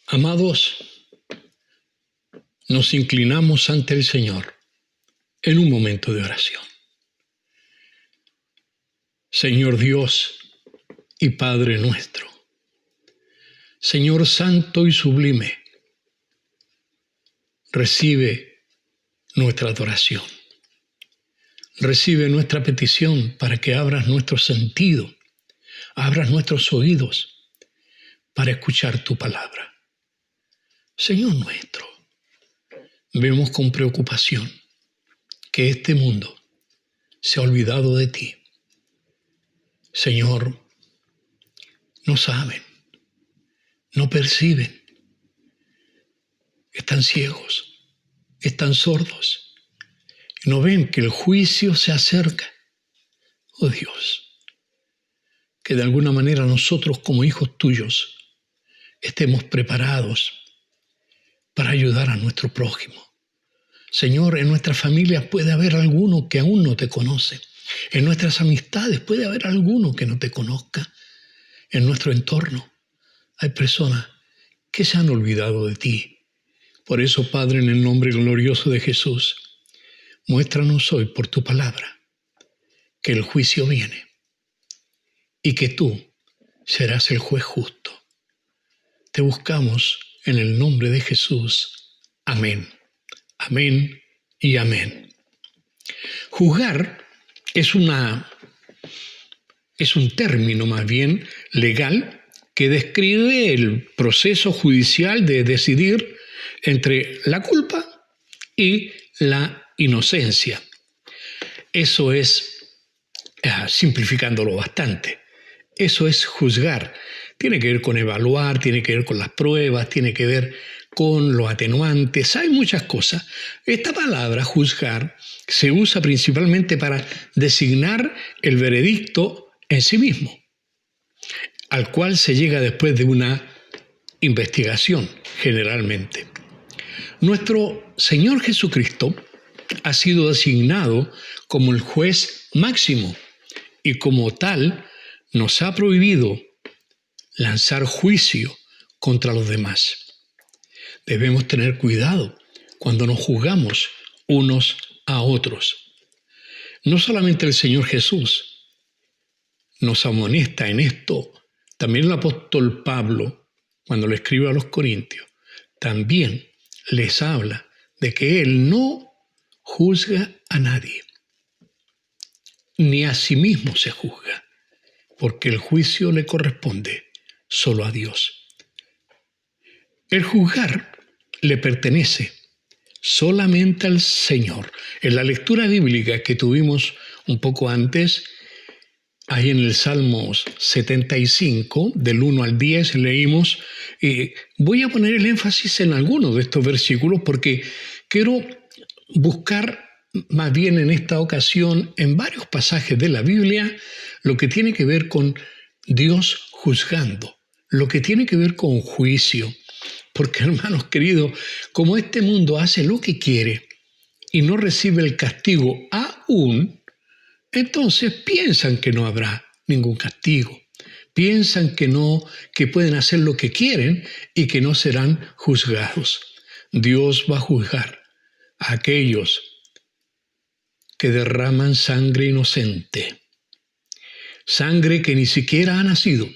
Amados, nos inclinamos ante el Señor en un momento de oración. Señor Dios y Padre nuestro, Señor santo y sublime, recibe nuestra adoración. Recibe nuestra petición para que abras nuestro sentido, abras nuestros oídos para escuchar tu palabra. Señor nuestro, vemos con preocupación que este mundo se ha olvidado de ti. Señor, no saben, no perciben, están ciegos, están sordos, no ven que el juicio se acerca. Oh Dios, que de alguna manera nosotros como hijos tuyos estemos preparados para ayudar a nuestro prójimo. Señor, en nuestras familias puede haber alguno que aún no te conoce. En nuestras amistades puede haber alguno que no te conozca. En nuestro entorno hay personas que se han olvidado de ti. Por eso, Padre, en el nombre glorioso de Jesús, muéstranos hoy por tu palabra que el juicio viene y que tú serás el juez justo. Te buscamos en el nombre de Jesús. Amén. Amén y amén. Juzgar es un término más bien legal que describe el proceso judicial de decidir entre la culpa y la inocencia. Eso es, simplificándolo bastante, eso es juzgar. Tiene que ver con evaluar, tiene que ver con las pruebas, tiene que ver con los atenuantes, hay muchas cosas. Esta palabra, juzgar, se usa principalmente para designar el veredicto en sí mismo, al cual se llega después de una investigación, generalmente. Nuestro Señor Jesucristo ha sido designado como el juez máximo y como tal nos ha prohibido lanzar juicio contra los demás. Debemos tener cuidado cuando nos juzgamos unos a otros. No solamente el Señor Jesús nos amonesta en esto, también el apóstol Pablo, cuando le escribe a los Corintios, también les habla de que Él no juzga a nadie, ni a sí mismo se juzga, porque el juicio le corresponde solo a Dios. El juzgar le pertenece solamente al Señor. En la lectura bíblica que tuvimos un poco antes, ahí en el Salmos 75, del 1 al 10, leímos, voy a poner el énfasis en algunos de estos versículos porque quiero buscar más bien en esta ocasión, en varios pasajes de la Biblia, lo que tiene que ver con Dios juzgando, lo que tiene que ver con juicio. Porque, hermanos queridos, como este mundo hace lo que quiere y no recibe el castigo aún, entonces piensan que no habrá ningún castigo. Piensan que pueden hacer lo que quieren y que no serán juzgados. Dios va a juzgar a aquellos que derraman sangre inocente, sangre que ni siquiera ha nacido.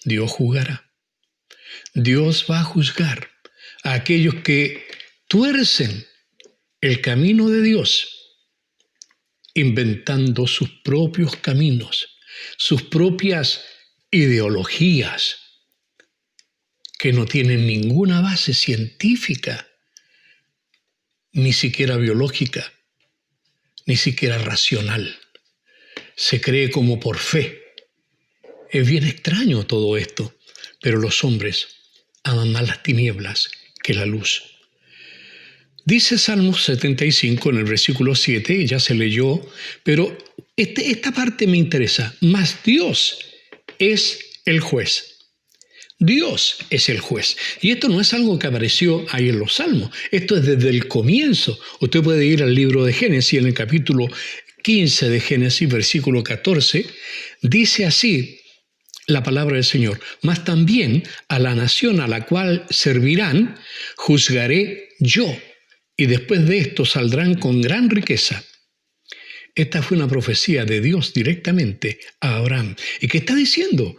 Dios juzgará. Dios va a juzgar a aquellos que tuercen el camino de Dios, inventando sus propios caminos, sus propias ideologías, que no tienen ninguna base científica, ni siquiera biológica, ni siquiera racional. Se cree como por fe. Es bien extraño todo esto, pero los hombres aman más las tinieblas que la luz. Dice Salmos 75 en el versículo 7, ya se leyó, pero esta parte me interesa. Mas Dios es el juez. Dios es el juez. Y esto no es algo que apareció ahí en los Salmos. Esto es desde el comienzo. Usted puede ir al libro de Génesis, en el capítulo 15 de Génesis, versículo 14. Dice así la palabra del Señor, mas también a la nación a la cual servirán, juzgaré yo, y después de esto saldrán con gran riqueza. Esta fue una profecía de Dios directamente a Abraham. ¿Y qué está diciendo?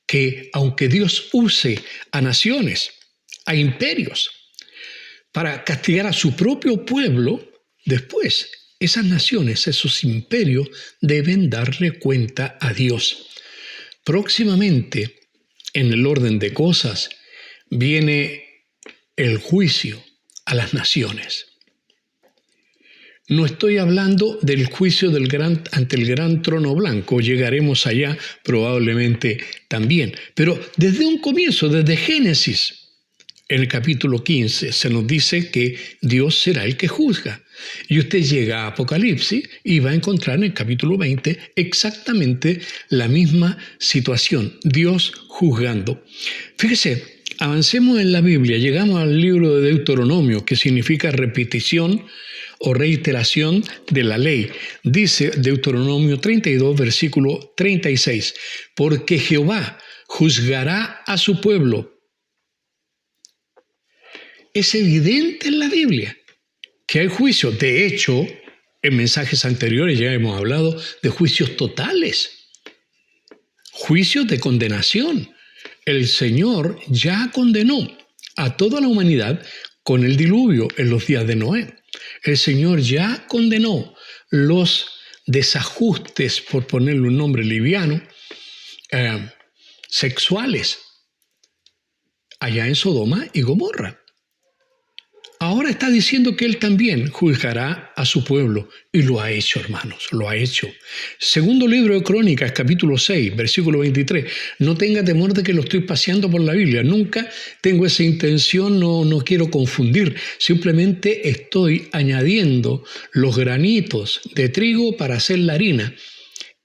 Que aunque Dios use a naciones, a imperios, para castigar a su propio pueblo, después esas naciones, esos imperios, deben darle cuenta a Dios. Próximamente, en el orden de cosas, viene el juicio a las naciones. No estoy hablando del juicio ante el gran trono blanco, llegaremos allá probablemente también, pero desde un comienzo, desde Génesis, en el capítulo 15, se nos dice que Dios será el que juzga. Y usted llega a Apocalipsis y va a encontrar en el capítulo 20 exactamente la misma situación, Dios juzgando. Fíjese, avancemos en la Biblia, llegamos al libro de Deuteronomio, que significa repetición o reiteración de la ley. Dice Deuteronomio 32, versículo 36, porque Jehová juzgará a su pueblo. Es evidente en la Biblia que hay juicios. De hecho, en mensajes anteriores ya hemos hablado de juicios totales, juicios de condenación. El Señor ya condenó a toda la humanidad con el diluvio en los días de Noé. El Señor ya condenó los desajustes, por ponerle un nombre liviano, sexuales, allá en Sodoma y Gomorra. Ahora está diciendo que Él también juzgará a su pueblo. Y lo ha hecho, hermanos, lo ha hecho. Segundo libro de Crónicas, capítulo 6, versículo 23. No tenga temor de que lo estoy paseando por la Biblia. Nunca tengo esa intención, no quiero confundir. Simplemente estoy añadiendo los granitos de trigo para hacer la harina.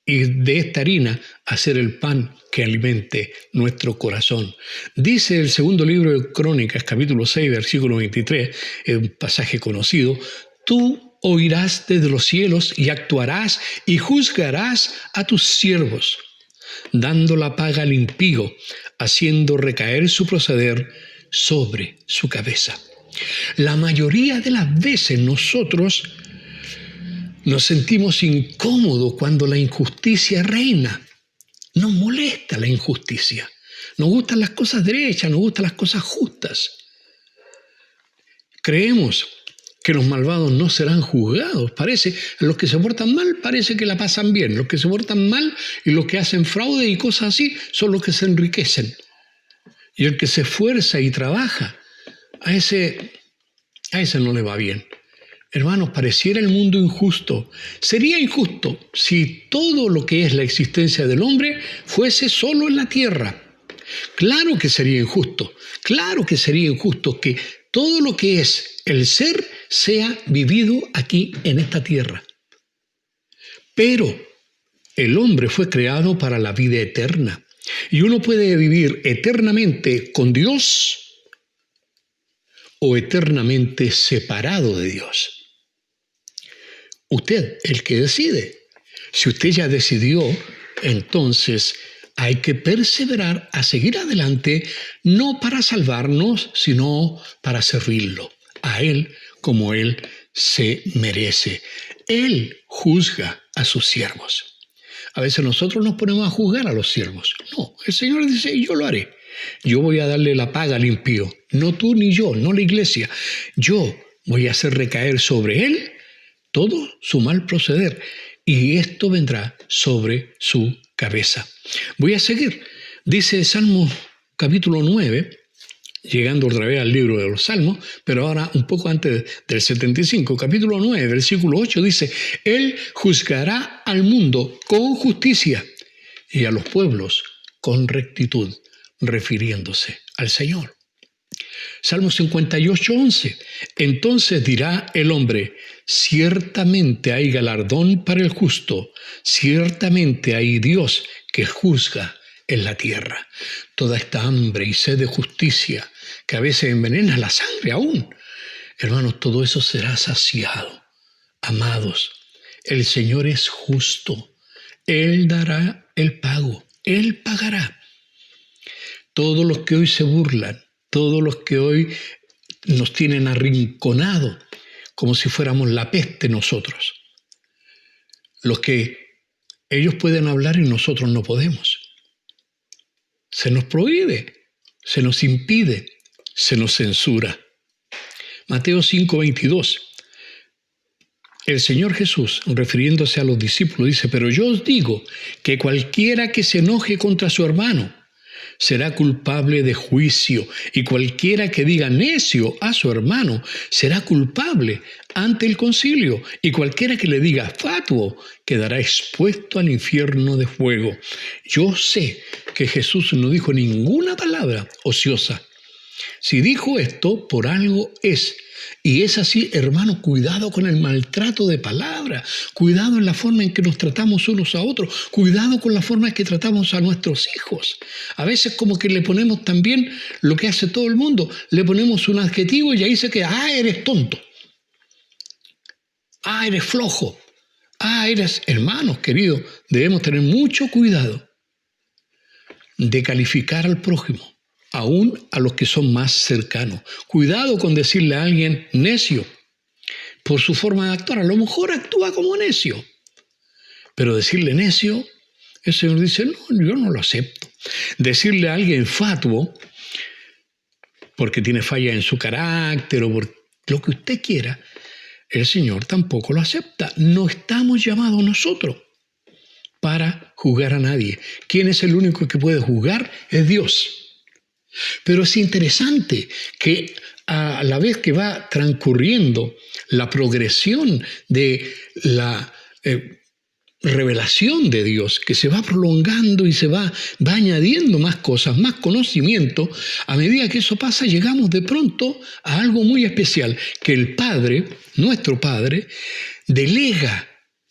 Y de esta harina hacer el pan que alimente nuestro corazón. Dice el segundo libro de Crónicas, capítulo 6, versículo 23, un pasaje conocido, tú oirás desde los cielos y actuarás y juzgarás a tus siervos, dando la paga al impío, haciendo recaer su proceder sobre su cabeza. La mayoría de las veces nosotros nos sentimos incómodos cuando la injusticia reina. Nos molesta la injusticia. Nos gustan las cosas derechas, nos gustan las cosas justas. Creemos que los malvados no serán juzgados. Los que se portan mal parece que la pasan bien. Los que se portan mal y los que hacen fraude y cosas así son los que se enriquecen. Y el que se esfuerza y trabaja, a ese no le va bien. Hermanos, pareciera el mundo injusto. Sería injusto si todo lo que es la existencia del hombre fuese solo en la tierra. Claro que sería injusto. Claro que sería injusto que todo lo que es el ser sea vivido aquí en esta tierra. Pero el hombre fue creado para la vida eterna. Y uno puede vivir eternamente con Dios o eternamente separado de Dios. Usted, el que decide. Si usted ya decidió, entonces hay que perseverar a seguir adelante, no para salvarnos, sino para servirlo, a Él como Él se merece. Él juzga a sus siervos. A veces nosotros nos ponemos a juzgar a los siervos. No, el Señor dice, yo lo haré. Yo voy a darle la paga al impío. No tú ni yo, no la iglesia. Yo voy a hacer recaer sobre él todo su mal proceder, y esto vendrá sobre su cabeza. Voy a seguir. Dice Salmos capítulo 9, llegando otra vez al libro de los Salmos, pero ahora un poco antes del 75, capítulo 9, versículo 8, dice, Él juzgará al mundo con justicia y a los pueblos con rectitud, refiriéndose al Señor. Salmo 58, 11. Entonces dirá el hombre, ciertamente hay galardón para el justo, ciertamente hay Dios que juzga en la tierra. Toda esta hambre y sed de justicia que a veces envenena la sangre aún, hermanos, todo eso será saciado. Amados, el Señor es justo. Él dará el pago, Él pagará. todos los que hoy se burlan, todos los que hoy nos tienen arrinconados, como si fuéramos la peste nosotros. Los que ellos pueden hablar y nosotros no podemos. Se nos prohíbe, se nos impide, se nos censura. Mateo 5:22. El Señor Jesús, refiriéndose a los discípulos, dice: pero yo os digo que cualquiera que se enoje contra su hermano será culpable de juicio, y cualquiera que diga necio a su hermano será culpable ante el concilio, y cualquiera que le diga fatuo quedará expuesto al infierno de fuego. Yo sé que Jesús no dijo ninguna palabra ociosa. Si dijo esto, por algo es. Y es así, hermanos, cuidado con el maltrato de palabras, cuidado en la forma en que nos tratamos unos a otros, cuidado con la forma en que tratamos a nuestros hijos. A veces como que le ponemos también lo que hace todo el mundo, le ponemos un adjetivo y ahí se queda: eres tonto, eres flojo, eres... Hermanos queridos, debemos tener mucho cuidado de calificar al prójimo, aún a los que son más cercanos. Cuidado con decirle a alguien necio por su forma de actuar. A lo mejor actúa como necio, pero decirle necio, el Señor dice: no, yo no lo acepto. Decirle a alguien fatuo porque tiene falla en su carácter o por lo que usted quiera, el Señor tampoco lo acepta. No estamos llamados nosotros para juzgar a nadie. ¿Quién es el único que puede juzgar? Es Dios. Pero es interesante que a la vez que va transcurriendo la progresión de la revelación de Dios, que se va prolongando y se va añadiendo más cosas, más conocimiento, a medida que eso pasa, llegamos de pronto a algo muy especial, que el Padre, nuestro Padre, delega,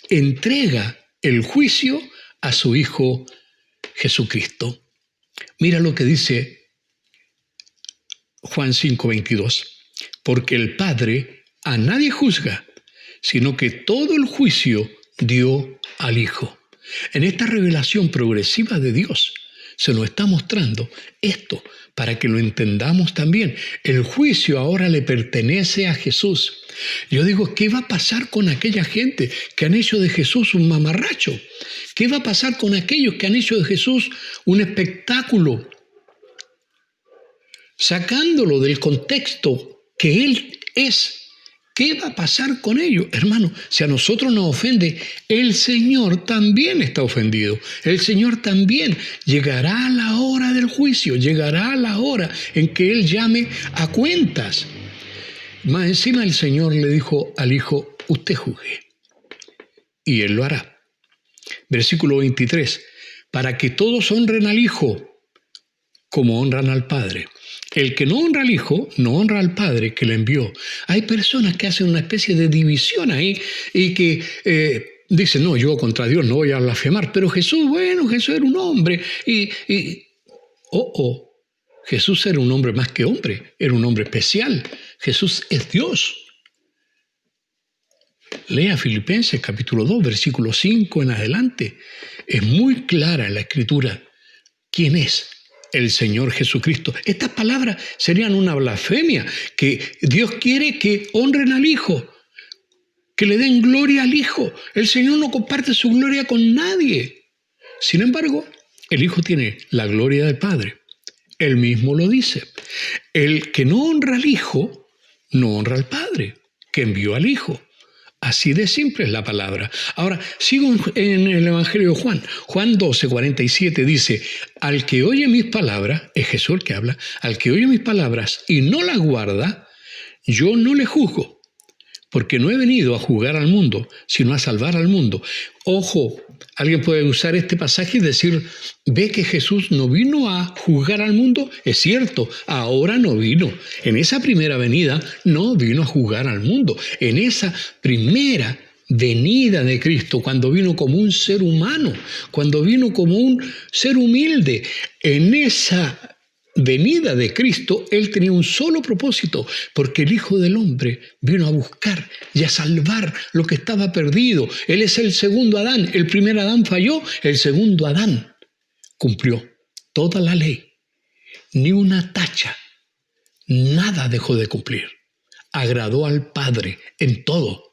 entrega el juicio a su Hijo Jesucristo. Mira lo que dice Juan 5:22, porque el Padre a nadie juzga, sino que todo el juicio dio al Hijo. En esta revelación progresiva de Dios se nos está mostrando esto para que lo entendamos también. El juicio ahora le pertenece a Jesús. Yo digo, ¿qué va a pasar con aquella gente que han hecho de Jesús un mamarracho? ¿Qué va a pasar con aquellos que han hecho de Jesús un espectáculo, sacándolo del contexto que Él es? ¿Qué va a pasar con ellos? Hermano, si a nosotros nos ofende, el Señor también está ofendido. El Señor también llegará a la hora del juicio, llegará a la hora en que Él llame a cuentas. Más encima el Señor le dijo al Hijo: usted juzgue, y Él lo hará. Versículo 23, para que todos honren al Hijo como honran al Padre. El que no honra al Hijo, no honra al Padre que le envió. Hay personas que hacen una especie de división ahí y que dicen: no, yo contra Dios no voy a blasfemar, pero Jesús, bueno, Jesús era un hombre Jesús era un hombre más que hombre, era un hombre especial. Jesús es Dios. Lea Filipenses capítulo 2, versículo 5 en adelante. Es muy clara la Escritura quién es el Señor Jesucristo. Estas palabras serían una blasfemia, que Dios quiere que honren al Hijo, que le den gloria al Hijo. El Señor no comparte su gloria con nadie. Sin embargo, el Hijo tiene la gloria del Padre. Él mismo lo dice. El que no honra al Hijo, no honra al Padre, que envió al Hijo. Así de simple es la palabra. Ahora, sigo en el Evangelio de Juan. Juan 12:47 dice: al que oye mis palabras, es Jesús el que habla, al que oye mis palabras y no las guarda, yo no le juzgo, porque no he venido a juzgar al mundo, sino a salvar al mundo. Ojo, alguien puede usar este pasaje y decir: ¿ve que Jesús no vino a juzgar al mundo? Es cierto, ahora no vino. En esa primera venida no vino a juzgar al mundo. En esa primera venida de Cristo, cuando vino como un ser humano, cuando vino como un ser humilde, en esa venida de Cristo, Él tenía un solo propósito, porque el Hijo del Hombre vino a buscar y a salvar lo que estaba perdido. Él es el segundo Adán. El primer Adán falló, el segundo Adán cumplió toda la ley ni una tacha, nada dejó de cumplir. Agradó al Padre en todo.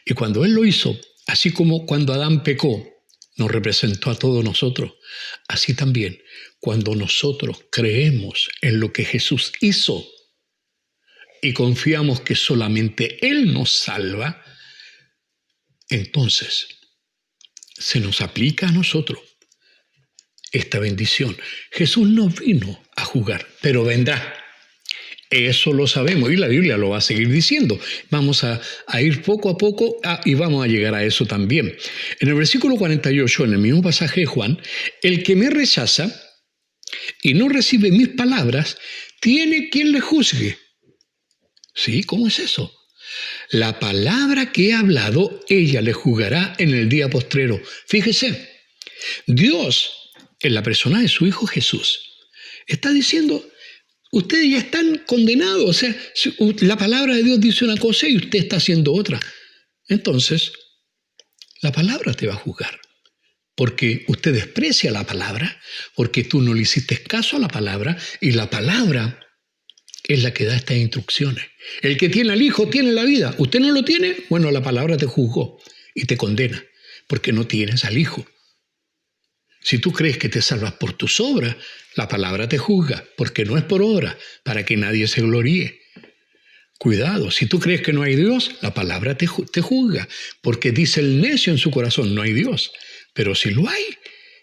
Y cuando Él lo hizo, así como cuando Adán pecó, nos representó a todos nosotros, así también cuando nosotros creemos en lo que Jesús hizo y confiamos que solamente Él nos salva, entonces se nos aplica a nosotros esta bendición. Jesús no vino a jugar, pero vendrá. Eso lo sabemos y la Biblia lo va a seguir diciendo. Vamos a ir poco a poco y vamos a llegar a eso también. En el versículo 48, en el mismo pasaje de Juan, el que me rechaza y no recibe mis palabras, tiene quien le juzgue. ¿Sí? ¿Cómo es eso? La palabra que he hablado, ella le juzgará en el día postrero. Fíjese, Dios, en la persona de su Hijo Jesús, está diciendo: ustedes ya están condenados. O sea, la palabra de Dios dice una cosa y usted está haciendo otra. Entonces, la palabra te va a juzgar. Porque usted desprecia la palabra, porque tú no le hiciste caso a la palabra, y la palabra es la que da estas instrucciones. El que tiene al Hijo tiene la vida. ¿Usted no lo tiene? Bueno, la palabra te juzgó y te condena, porque no tienes al Hijo. Si tú crees que te salvas por tus obras, la palabra te juzga, porque no es por obra, para que nadie se gloríe. Cuidado, si tú crees que no hay Dios, la palabra te juzga, porque dice el necio en su corazón: no hay Dios. Pero si lo hay,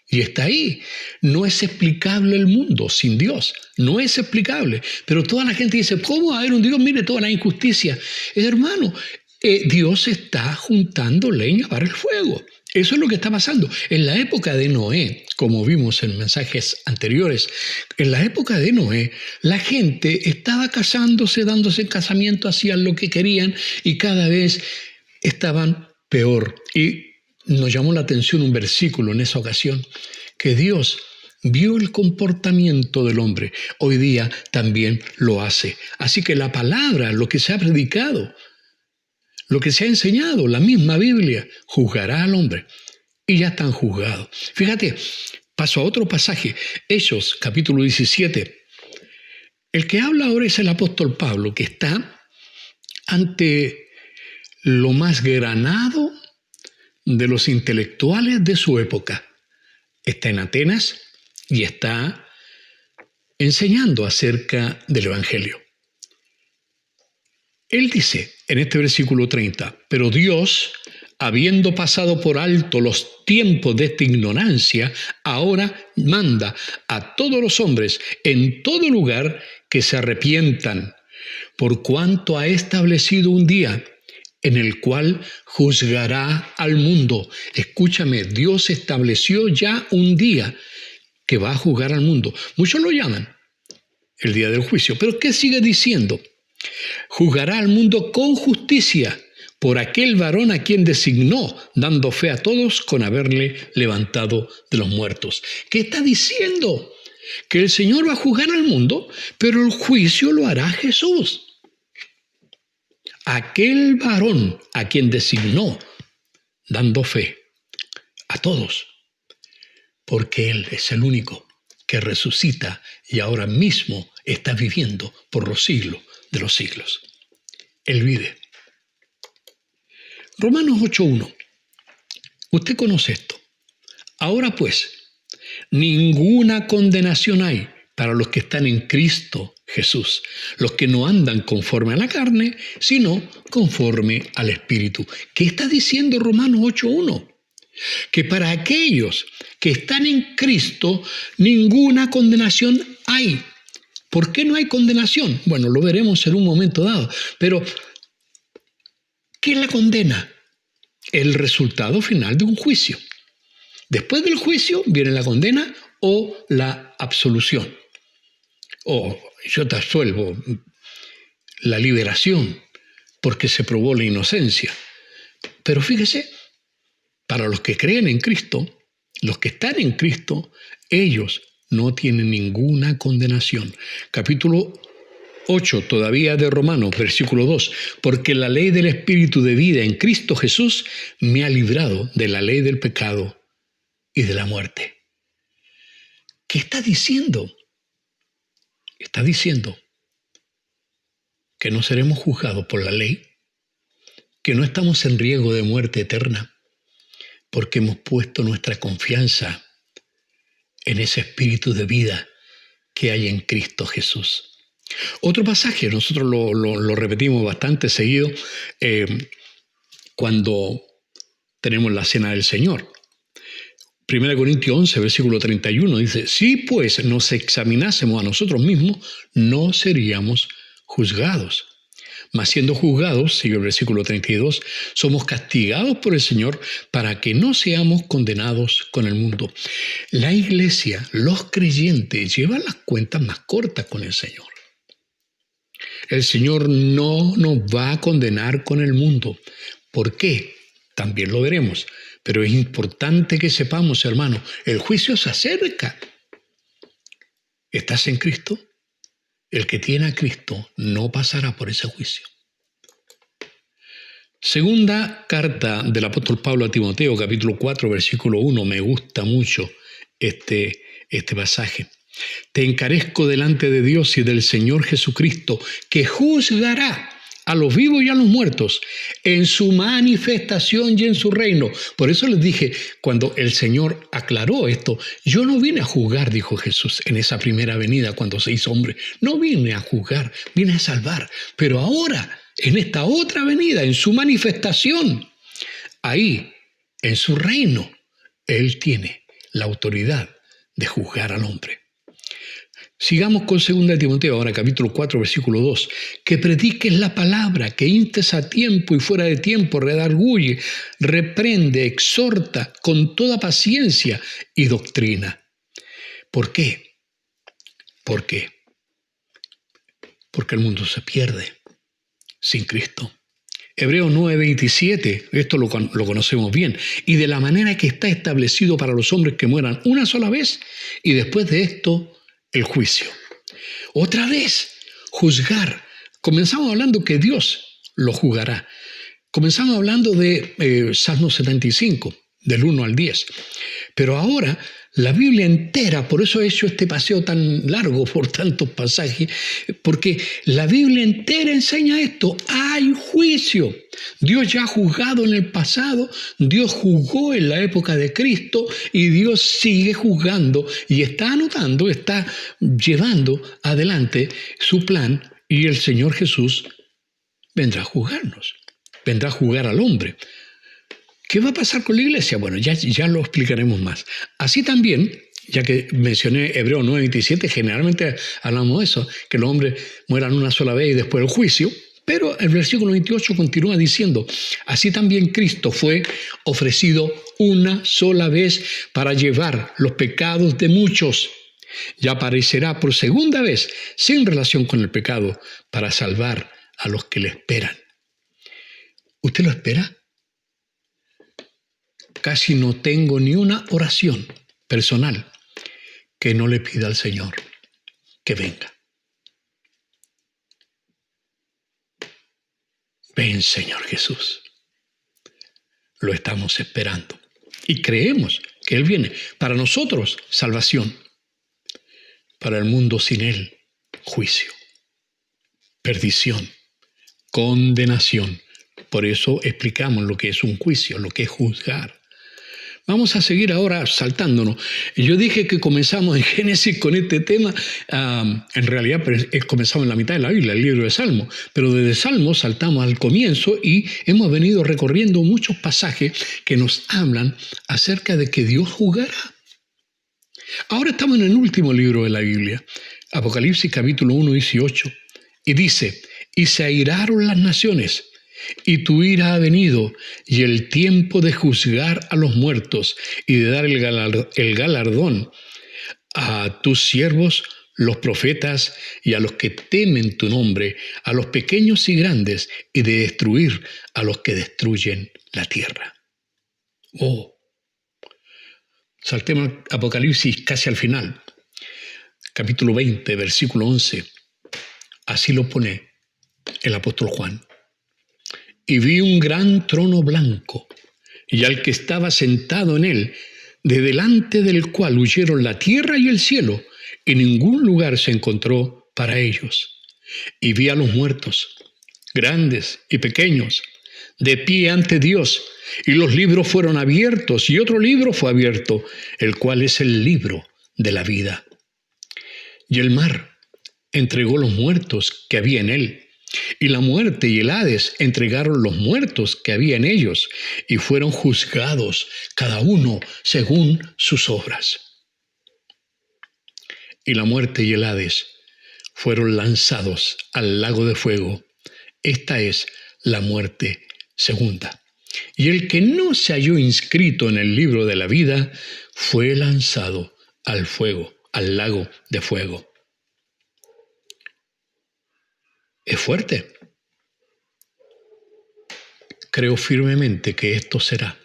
y está ahí. No es explicable el mundo sin Dios, no es explicable. Pero toda la gente dice: ¿cómo va a haber un Dios? Mire toda la injusticia. Hermano, Dios está juntando leña para el fuego. Eso es lo que está pasando. En la época de Noé, como vimos en mensajes anteriores, en la época de Noé, la gente estaba casándose, dándose en casamiento, hacían lo que querían y cada vez estaban peor. Y nos llamó la atención un versículo en esa ocasión, que Dios vio el comportamiento del hombre. Hoy día también lo hace. Así que la palabra, lo que se ha predicado, lo que se ha enseñado, la misma Biblia, juzgará al hombre. Y ya están juzgados. Fíjate, paso a otro pasaje. Hechos, capítulo 17. El que habla ahora es el apóstol Pablo, que está ante lo más granado de los intelectuales de su época. Está en Atenas y está enseñando acerca del Evangelio. Él dice en este versículo 30, pero Dios, habiendo pasado por alto los tiempos de esta ignorancia, ahora manda a todos los hombres en todo lugar que se arrepientan, por cuanto ha establecido un día en el cual juzgará al mundo. Escúchame, Dios estableció ya un día que va a juzgar al mundo. Muchos lo llaman el día del juicio, pero ¿qué sigue diciendo? Juzgará al mundo con justicia por aquel varón a quien designó, dando fe a todos con haberle levantado de los muertos. ¿Qué está diciendo? Que el Señor va a juzgar al mundo, pero el juicio lo hará Jesús. Aquel varón a quien designó, dando fe a todos, porque Él es el único que resucita y ahora mismo está viviendo por los siglos de los siglos. Él vive. Romanos 8:1. Usted conoce esto. Ahora pues, ninguna condenación hay para los que están en Cristo Jesús, los que no andan conforme a la carne, sino conforme al Espíritu. ¿Qué está diciendo Romanos 8:1? Que para aquellos que están en Cristo, ninguna condenación hay. ¿Por qué no hay condenación? Bueno, lo veremos en un momento dado. Pero, ¿qué es la condena? El resultado final de un juicio. Después del juicio viene la condena o la absolución. O yo te absuelvo, la liberación, porque se probó la inocencia. Pero fíjese, para los que creen en Cristo, los que están en Cristo, ellos no tienen ninguna condenación. Capítulo 8, todavía de Romanos, versículo 2. Porque la ley del Espíritu de vida en Cristo Jesús me ha librado de la ley del pecado y de la muerte. ¿Qué está diciendo? está diciendo que no seremos juzgados por la ley, que no estamos en riesgo de muerte eterna, porque hemos puesto nuestra confianza en ese espíritu de vida que hay en Cristo Jesús. Otro pasaje, nosotros lo repetimos bastante seguido cuando tenemos la cena del Señor. 1 Corintios 11, versículo 31 dice: si pues nos examinásemos a nosotros mismos, no seríamos juzgados. Mas siendo juzgados, sigue el versículo 32, somos castigados por el Señor para que no seamos condenados con el mundo. La iglesia, los creyentes, llevan las cuentas más cortas con el Señor. El Señor no nos va a condenar con el mundo. ¿Por qué? También lo veremos. Pero es importante que sepamos, hermano, el juicio se acerca. ¿Estás en Cristo? El que tiene a Cristo no pasará por ese juicio. Segunda carta del apóstol Pablo a Timoteo, capítulo 4, versículo 1. Me gusta mucho este pasaje. Te encarezco delante de Dios y del Señor Jesucristo, que juzgará a los vivos y a los muertos en su manifestación y en su reino. Por eso les dije, cuando el Señor aclaró esto, yo no vine a juzgar, dijo Jesús en esa primera venida cuando se hizo hombre. No vine a juzgar, vine a salvar. Pero ahora, en esta otra venida, en su manifestación, ahí, en su reino, Él tiene la autoridad de juzgar al hombre. Sigamos con 2 Timoteo, ahora capítulo 4, versículo 2. Que prediques la palabra, que instes a tiempo y fuera de tiempo, redarguye, reprende, exhorta con toda paciencia y doctrina. ¿Por qué? ¿Por qué? Porque el mundo se pierde sin Cristo. Hebreos 9:27, esto lo conocemos bien. Y de la manera que está establecido para los hombres que mueran una sola vez, y después de esto, el juicio. Otra vez, juzgar. Comenzamos hablando que Dios lo juzgará. Comenzamos hablando de Salmo 75, del 1 al 10. Pero ahora la Biblia entera, por eso he hecho este paseo tan largo por tantos pasajes, porque la Biblia entera enseña esto. Hay juicio. Dios ya ha juzgado en el pasado, Dios juzgó en la época de Cristo y Dios sigue juzgando y está anotando, está llevando adelante su plan, y el Señor Jesús vendrá a juzgarnos, vendrá a juzgar al hombre. ¿Qué va a pasar con la iglesia? Bueno, ya lo explicaremos más. Así también, ya que mencioné Hebreos 9:27, generalmente hablamos de eso, que los hombres mueran una sola vez y después el juicio, pero el versículo 28 continúa diciendo: así también Cristo fue ofrecido una sola vez para llevar los pecados de muchos, y aparecerá por segunda vez sin relación con el pecado para salvar a los que le esperan. ¿Usted lo espera? Casi no tengo ni una oración personal que no le pida al Señor que venga. Ven, Señor Jesús. Lo estamos esperando y creemos que Él viene. Para nosotros, salvación. Para el mundo sin Él, juicio, perdición, condenación. Por eso explicamos lo que es un juicio, lo que es juzgar. Vamos a seguir ahora saltándonos. Yo dije que comenzamos en Génesis con este tema. En realidad comenzamos en la mitad de la Biblia, el libro de Salmos. Pero desde Salmos saltamos al comienzo y hemos venido recorriendo muchos pasajes que nos hablan acerca de que Dios juzgará. Ahora estamos en el último libro de la Biblia, Apocalipsis capítulo 1, 18. Y dice: y se airaron las naciones, y tu ira ha venido, y el tiempo de juzgar a los muertos y de dar el galardón a tus siervos, los profetas, y a los que temen tu nombre, a los pequeños y grandes, y de destruir a los que destruyen la tierra. Oh, saltemos Apocalipsis casi al final, capítulo 20, versículo 11. Así lo pone el apóstol Juan. Y vi un gran trono blanco, y al que estaba sentado en él, de delante del cual huyeron la tierra y el cielo, y ningún lugar se encontró para ellos. Y vi a los muertos, grandes y pequeños, de pie ante Dios, y los libros fueron abiertos, y otro libro fue abierto, el cual es el libro de la vida. Y el mar entregó los muertos que había en él, y la muerte y el Hades entregaron los muertos que había en ellos, y fueron juzgados cada uno según sus obras. Y la muerte y el Hades fueron lanzados al lago de fuego. Esta es la muerte segunda. Y el que no se halló inscrito en el libro de la vida fue lanzado al fuego, al lago de fuego. Es fuerte. Creo firmemente que esto será.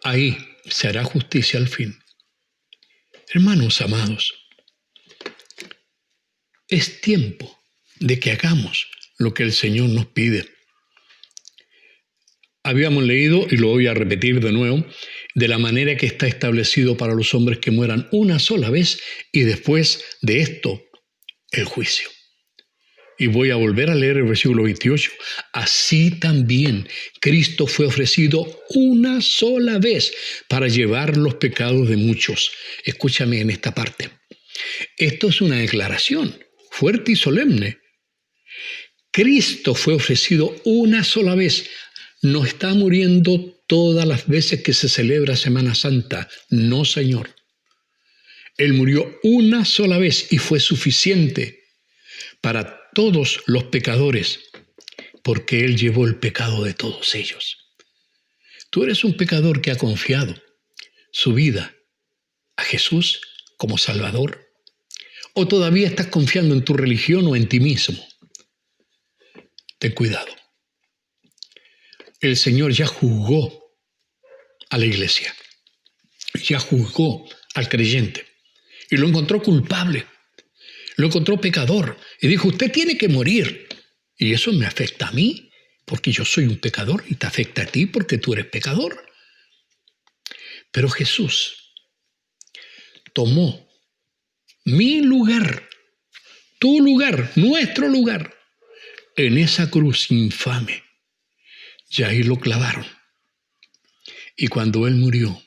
Ahí se hará justicia al fin. Hermanos amados, es tiempo de que hagamos lo que el Señor nos pide. Habíamos leído, y lo voy a repetir de nuevo, de la manera que está establecido para los hombres que mueran una sola vez y después de esto, el juicio. Y voy a volver a leer el versículo 28. Así también Cristo fue ofrecido una sola vez para llevar los pecados de muchos. Escúchame en esta parte. Esto es una declaración fuerte y solemne. Cristo fue ofrecido una sola vez. No está muriendo todas las veces que se celebra Semana Santa. No, Señor. Él murió una sola vez y fue suficiente para todos los pecadores, porque Él llevó el pecado de todos ellos. Tú eres un pecador que ha confiado su vida a Jesús como Salvador, o todavía estás confiando en tu religión o en ti mismo. Ten cuidado. El Señor ya juzgó a la iglesia, ya juzgó al creyente y lo encontró culpable. Lo encontró pecador y dijo, usted tiene que morir. Y eso me afecta a mí, porque yo soy un pecador, y te afecta a ti porque tú eres pecador. Pero Jesús tomó mi lugar, tu lugar, nuestro lugar, en esa cruz infame. Y ahí lo clavaron. Y cuando Él murió,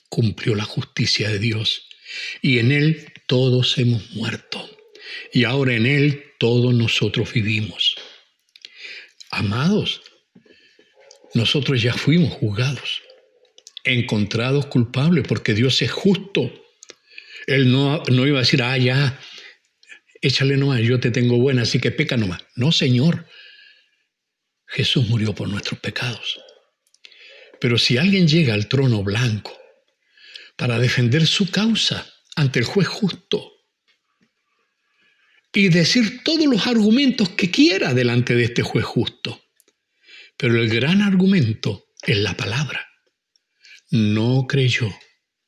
cumplió la justicia de Dios. Y en Él todos hemos muerto. Y ahora en Él todos nosotros vivimos. Amados, nosotros ya fuimos juzgados, encontrados culpables, porque Dios es justo. Él no iba a decir, ya, échale nomás, yo te tengo buena, así que peca nomás. No, Señor. Jesús murió por nuestros pecados. Pero si alguien llega al trono blanco para defender su causa ante el juez justo y decir todos los argumentos que quiera delante de este juez justo, pero el gran argumento es la palabra. No creyó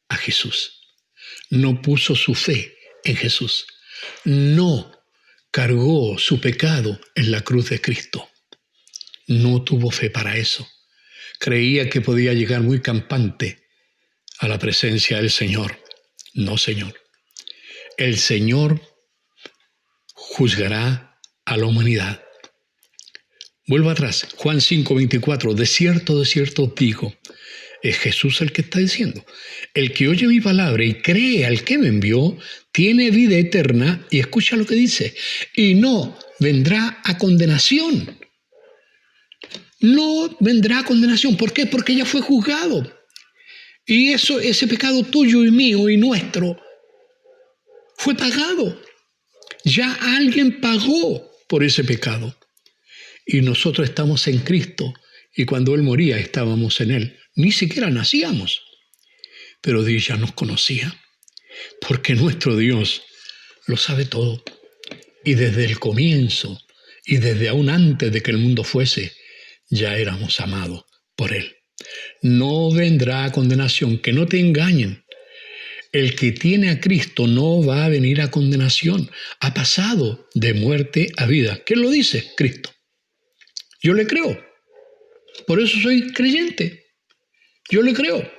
a Jesús, no puso su fe en Jesús, no cargó su pecado en la cruz de Cristo. No tuvo fe para eso. Creía que podía llegar muy campante a la presencia del Señor. No, Señor. El Señor juzgará a la humanidad. Vuelvo atrás. Juan 5:24. De cierto os digo. Es Jesús el que está diciendo. El que oye mi palabra y cree al que me envió, tiene vida eterna. Y escucha lo que dice. Y no vendrá a condenación. No vendrá a condenación. ¿Por qué? Porque ya fue juzgado. Y ese pecado tuyo y mío y nuestro fue pagado. Ya alguien pagó por ese pecado. Y nosotros estamos en Cristo. Y cuando Él moría estábamos en Él. Ni siquiera nacíamos. Pero Dios ya nos conocía. Porque nuestro Dios lo sabe todo. Y desde el comienzo, y desde aún antes de que el mundo fuese, ya éramos amados por Él. No vendrá a condenación, que no te engañen. El que tiene a Cristo no va a venir a condenación. Ha pasado de muerte a vida. ¿Quién lo dice? Cristo. Yo le creo. Por eso soy creyente. Yo le creo.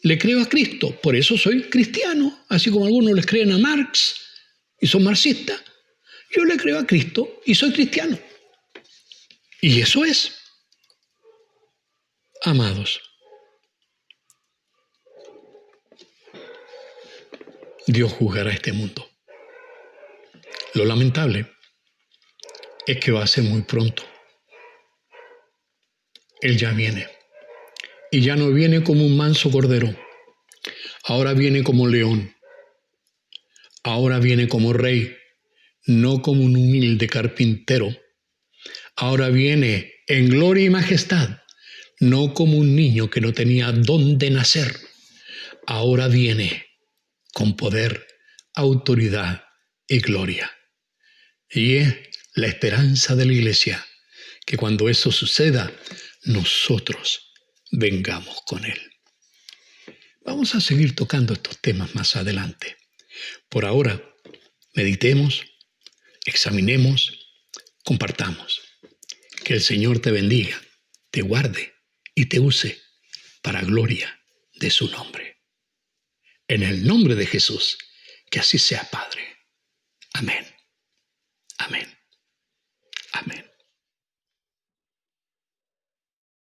Le creo a Cristo. Por eso soy cristiano. Así como algunos les creen a Marx. y son marxistas. Yo le creo a Cristo y soy cristiano. Y eso es. Amados, Dios juzgará este mundo. Lo lamentable es que va a ser muy pronto. Él ya viene. Y ya no viene como un manso cordero. Ahora viene como león. Ahora viene como rey, no como un humilde carpintero. Ahora viene en gloria y majestad, no como un niño que no tenía dónde nacer. Ahora viene con poder, autoridad y gloria. Y es la esperanza de la iglesia, que cuando eso suceda, nosotros vengamos con Él. Vamos a seguir tocando estos temas más adelante. Por ahora, meditemos, examinemos, compartamos. Que el Señor te bendiga, te guarde y te use para gloria de su nombre. En el nombre de Jesús, que así sea, Padre. Amén.